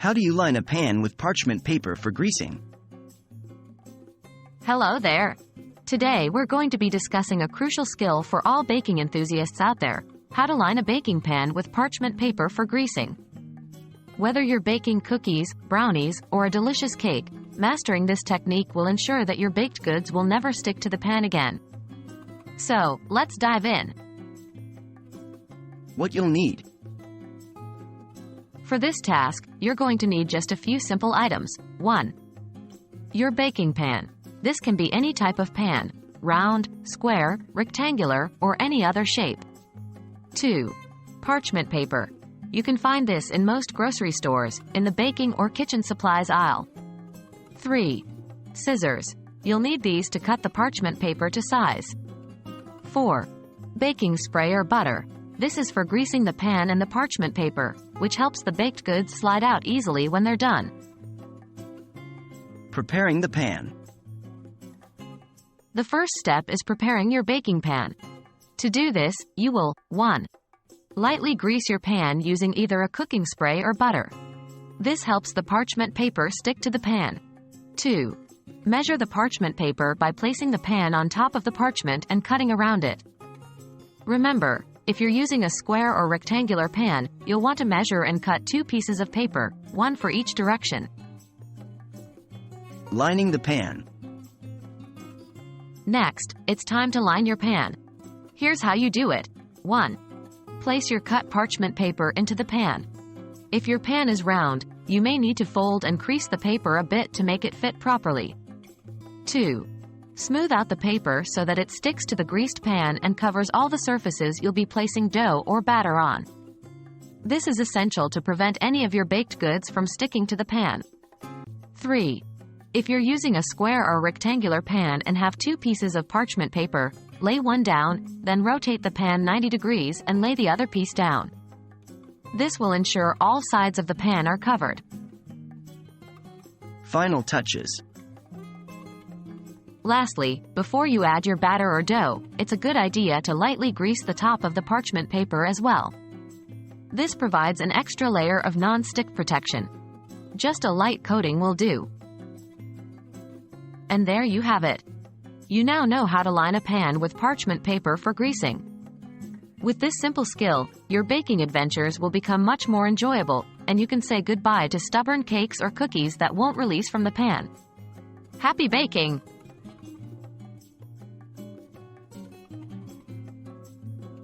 How do you line a pan with parchment paper for greasing? Hello there. Today we're going to be discussing a crucial skill for all baking enthusiasts out there: how to line a baking pan with parchment paper for greasing. Whether you're baking cookies, brownies, or a delicious cake, mastering this technique will ensure that your baked goods will never stick to the pan again. So, let's dive in. What you'll need. For this task, you're going to need just a few simple items. 1. Your baking pan. This can be any type of pan: round, square, rectangular, or any other shape. 2. Parchment paper. You can find this in most grocery stores, in the baking or kitchen supplies aisle. 3. Scissors. You'll need these to cut the parchment paper to size. 4. Baking spray or butter. This is for greasing the pan and the parchment paper, which helps the baked goods slide out easily when they're done. Preparing the pan. The first step is preparing your baking pan. To do this, you will 1. Lightly grease your pan using either a cooking spray or butter. This helps the parchment paper stick to the pan. 2. Measure the parchment paper by placing the pan on top of the parchment and cutting around it. Remember, if you're using a square or rectangular pan, you'll want to measure and cut 2 pieces of paper, one for each direction. Lining the pan. Next, it's time to line your pan. Here's how you do it. 1. Place your cut parchment paper into the pan. If your pan is round, you may need to fold and crease the paper a bit to make it fit properly. 2. Smooth out the paper so that it sticks to the greased pan and covers all the surfaces you'll be placing dough or batter on. This is essential to prevent any of your baked goods from sticking to the pan. 3. If you're using a square or rectangular pan and have 2 pieces of parchment paper, lay one down, then rotate the pan 90 degrees and lay the other piece down. This will ensure all sides of the pan are covered. Final touches. Lastly, before you add your batter or dough, it's a good idea to lightly grease the top of the parchment paper as well. This provides an extra layer of non-stick protection. Just a light coating will do. And there you have it. You now know how to line a pan with parchment paper for greasing. With this simple skill, your baking adventures will become much more enjoyable, and you can say goodbye to stubborn cakes or cookies that won't release from the pan. Happy baking!